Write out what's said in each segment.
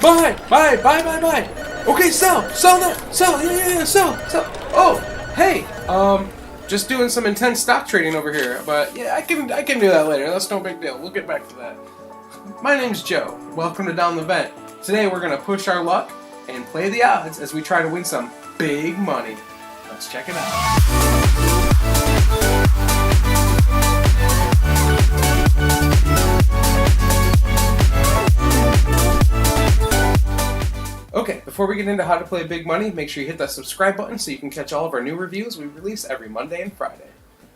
Buy. Okay, sell that, sell, yeah, sell. Oh, hey, just doing some intense stock trading over here, but yeah, I can do that later. That's no big deal. We'll get back to that. My name's Joe. Welcome to Down the Vent. Today we're gonna push our luck and play the odds as we try to win some big money. Let's check it out. Okay, before we get into how to play big money, make sure you hit that subscribe button so you can catch all of our new reviews we release every Monday and Friday.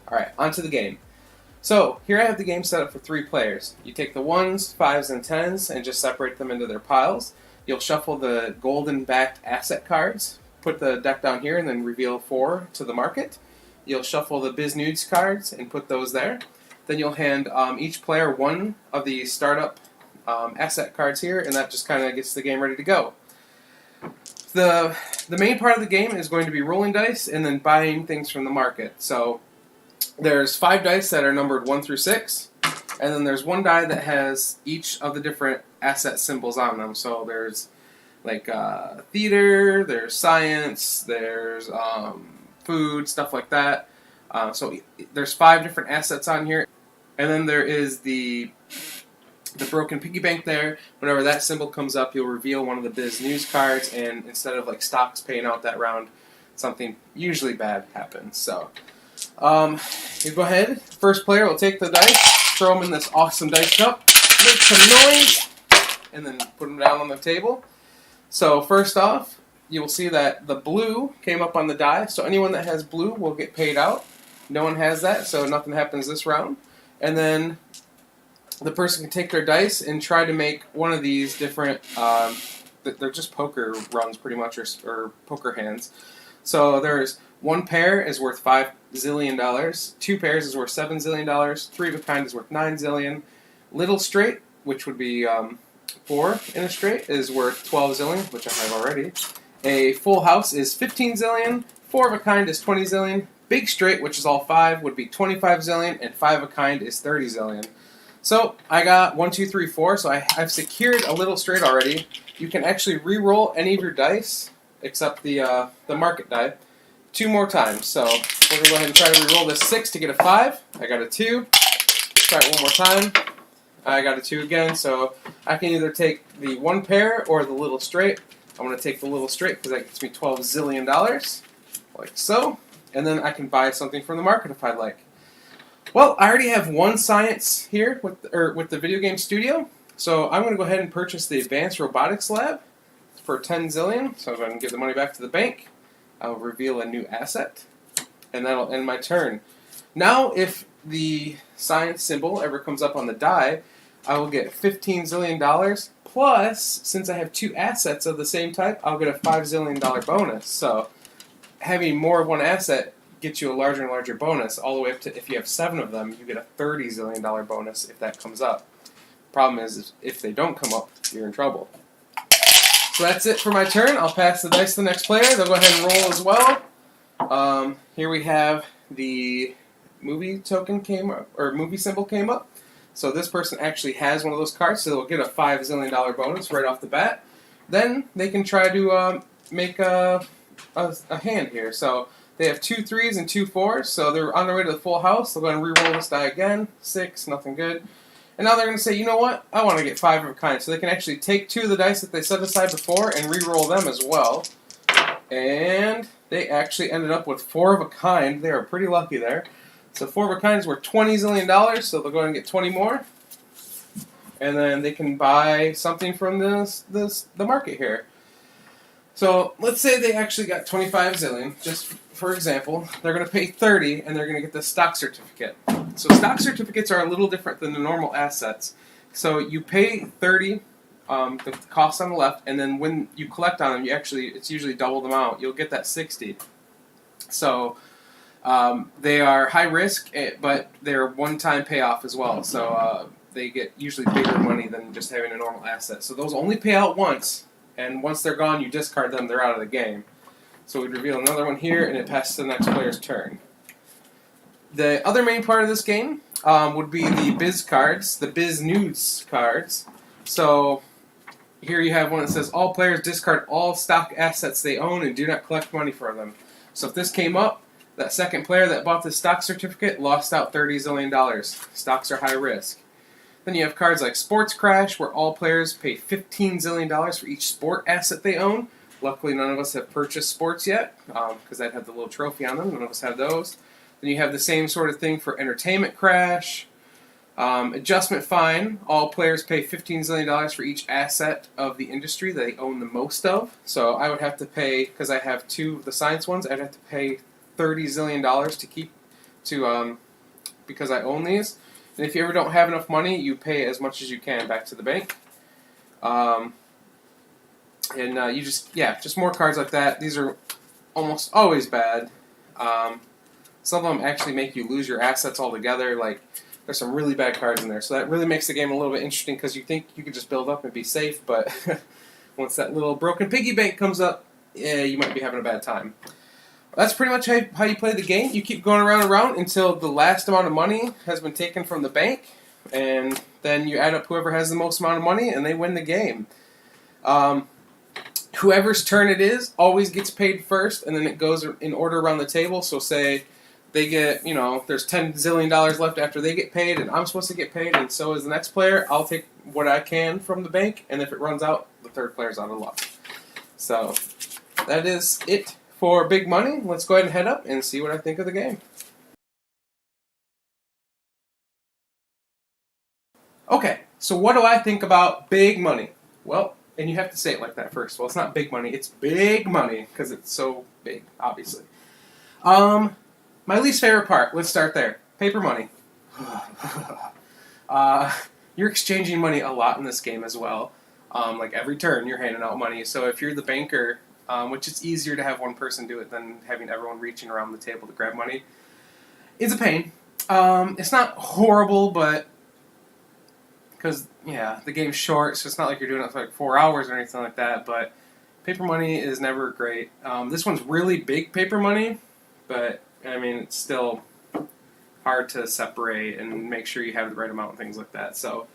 Alright, on to the game. So, here I have the game set up for 3 players. You take the 1s, 5s, and 10s and just separate them into their piles. You'll shuffle the golden-backed asset cards, put the deck down here, and then reveal 4 to the market. You'll shuffle the Biz Nudes cards and put those there. Then you'll hand each player 1 of the startup asset cards here, and that just kind of gets the game ready to go. The main part of the game is going to be rolling dice and then buying things from the market. So there's 5 dice that are numbered 1 through 6, and then there's 1 die that has each of the different asset symbols on them. So there's like theater, there's science, there's food, stuff like that. So there's 5 different assets on here, and then there is the broken piggy bank there. Whenever that symbol comes up, you'll reveal one of the Biz News cards, and instead of like stocks paying out that round, something usually bad happens. So, you go ahead. First player will take the dice, throw them in this awesome dice cup, make some noise, and then put them down on the table. So first off, you will see that the blue came up on the die, so anyone that has blue will get paid out. No one has that, so nothing happens this round. And then the person can take their dice and try to make one of these different, they're just poker runs pretty much, or poker hands. So there's 1 pair is worth $5 zillion, 2 pairs is worth $7 zillion, 3 of a kind is worth $9 zillion, little straight, which would be 4 in a straight, is worth $12 zillion, which I have already. A full house is $15 zillion, 4 of a kind is $20 zillion, big straight, which is all 5, would be $25 zillion, and 5 of a kind is $30 zillion. So I got 1, 2, 3, 4, so I've secured a little straight already. You can actually re-roll any of your dice, except the market die, 2 more times. So we're going to go ahead and try to re-roll this 6 to get a 5. I got a 2. Try it 1 more time. I got a 2 again, so I can either take the 1 pair or the little straight. I'm going to take the little straight because that gets me $12 zillion, like so. And then I can buy something from the market if I'd like. Well, I already have 1 science here with the Video Game Studio, so I'm going to go ahead and purchase the Advanced Robotics Lab for $10 zillion, so I'm going to give the money back to the bank. I'll reveal a new asset, and that'll end my turn. Now, if the science symbol ever comes up on the die, I will get $15 zillion, plus, since I have 2 assets of the same type, I'll get a $5 zillion bonus. So, having more of 1 asset gets you a larger and larger bonus, all the way up to, if you have 7 of them, you get a $30 zillion bonus if that comes up. Problem is, if they don't come up, you're in trouble. So that's it for my turn. I'll pass the dice to the next player. They'll go ahead and roll as well. Here we have the movie token came up, or movie symbol came up. So this person actually has one of those cards, so they'll get a $5 zillion bonus right off the bat. Then they can try to make a hand here. So they have 2 3s and 2 4s, so they're on their way to the full house. They'll go ahead and re-roll this die again. 6, nothing good. And now they're going to say, you know what? I want to get 5 of a kind. So they can actually take 2 of the dice that they set aside before and re-roll them as well. And they actually ended up with 4 of a kind. They are pretty lucky there. So 4 of a kind is worth $20 zillion, so they'll go ahead and get 20 more. And then they can buy something from the market here. So let's say they actually got 25 zillion, just for example. They're going to pay 30, and they're going to get the stock certificate. So stock certificates are a little different than the normal assets. So you pay 30, the cost on the left, and then when you collect on them, it's usually double the amount. You'll get that 60. So they are high risk, but they're one-time payoff as well. So they get usually bigger money than just having a normal asset. So those only pay out once. And once they're gone, you discard them, they're out of the game. So we'd reveal another one here, and it passes to the next player's turn. The other main part of this game would be the Biz cards, the Biz Nudes cards. So here you have one that says all players discard all stock assets they own and do not collect money for them. So if this came up, that second player that bought this stock certificate lost out $30 zillion. Stocks are high risk. Then you have cards like Sports Crash, where all players pay $15 zillion for each sport asset they own. Luckily, none of us have purchased sports yet, because I'd have the little trophy on them. None of us have those. Then you have the same sort of thing for Entertainment Crash. Adjustment Fine, all players pay $15 zillion for each asset of the industry that they own the most of. So I would have to pay, because I have two of the science ones, I'd have to pay $30 zillion to keep, because I own these. And if you ever don't have enough money, you pay as much as you can back to the bank. You just more cards like that. These are almost always bad. Some of them actually make you lose your assets altogether. Like, there's some really bad cards in there. So that really makes the game a little bit interesting because you think you could just build up and be safe, but once that little broken piggy bank comes up, you might be having a bad time. That's pretty much how you play the game. You keep going around and around until the last amount of money has been taken from the bank, and then you add up whoever has the most amount of money, and they win the game. Whoever's turn it is always gets paid first, and then it goes in order around the table. So say they get, there's $10 zillion left after they get paid, and I'm supposed to get paid, and so is the next player. I'll take what I can from the bank, and if it runs out, the third player's out of luck. So that is it for Big Money. Let's go ahead and head up and see what I think of the game. Okay, so what do I think about Big Money? Well, and you have to say it like that first. Well, it's not Big Money, it's Big Money, because it's so big, obviously. My least favorite part, let's start there. Paper money. You're exchanging money a lot in this game as well. Like every turn, you're handing out money. So if you're the banker, which it's easier to have one person do it than having everyone reaching around the table to grab money, it's a pain. It's not horrible, but because, the game's short, so it's not like you're doing it for like 4 hours or anything like that, but paper money is never great. This one's really big paper money, but, it's still hard to separate and make sure you have the right amount and things like that. So,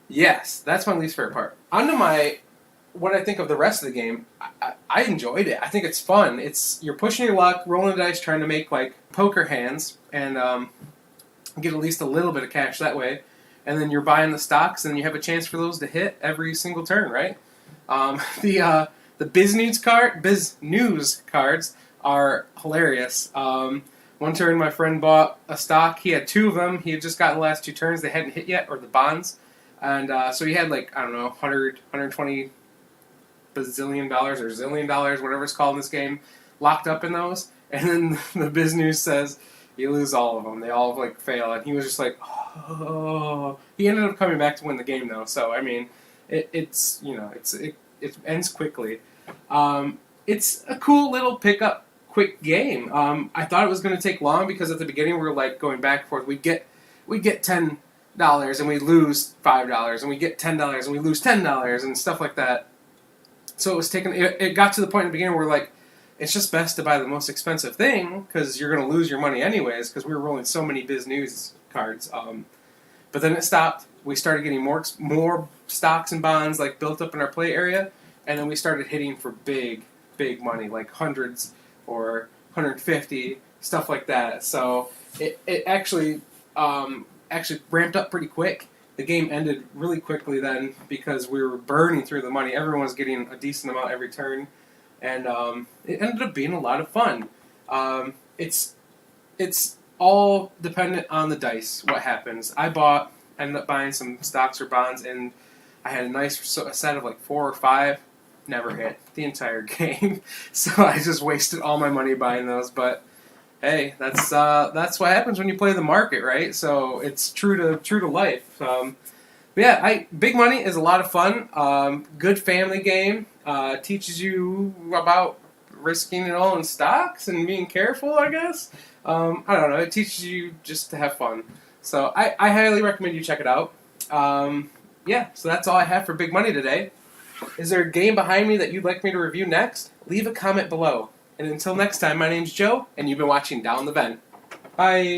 yes, that's my least favorite part. On to what I think of the rest of the game. I enjoyed it. I think it's fun. You're pushing your luck, rolling the dice, trying to make like poker hands, and get at least a little bit of cash that way. And then you're buying the stocks, and you have a chance for those to hit every single turn, right? The Biz News cards are hilarious. One turn, my friend bought a stock. He had two of them. He had just gotten the last two turns. They hadn't hit yet, or the bonds. And so he had 120 bazillion dollars or zillion dollars, whatever it's called in this game, locked up in those. And then the Biz News says you lose all of them. They all fail. And he was just like, oh. He ended up coming back to win the game though. So it ends quickly. It's a cool little pickup, quick game. I thought it was going to take long because at the beginning we were going back and forth. We get $10 and we lose $5, and we get $10 and we lose $10 and stuff like that. So it got to the point in the beginning where it's just best to buy the most expensive thing because you're going to lose your money anyways because we were rolling so many Biz News cards. But then it stopped. We started getting more stocks and bonds built up in our play area, and then we started hitting for big money, like hundreds or 150, stuff like that. So it actually ramped up pretty quick. The game ended really quickly then because we were burning through the money. Everyone was getting a decent amount every turn, and it ended up being a lot of fun. It's all dependent on the dice, what happens. Ended up buying some stocks or bonds, and I had a nice set of 4 or 5. Never hit the entire game, so I just wasted all my money buying those. But hey, that's what happens when you play the market, right? So it's true to life. Big Money is a lot of fun. Good family game. Teaches you about risking it all in stocks and being careful, I guess. I don't know. It teaches you just to have fun. So I highly recommend you check it out. So that's all I have for Big Money today. Is there a game behind me that you'd like me to review next? Leave a comment below. And until next time, my name's Joe, and you've been watching Down the Vent. Bye!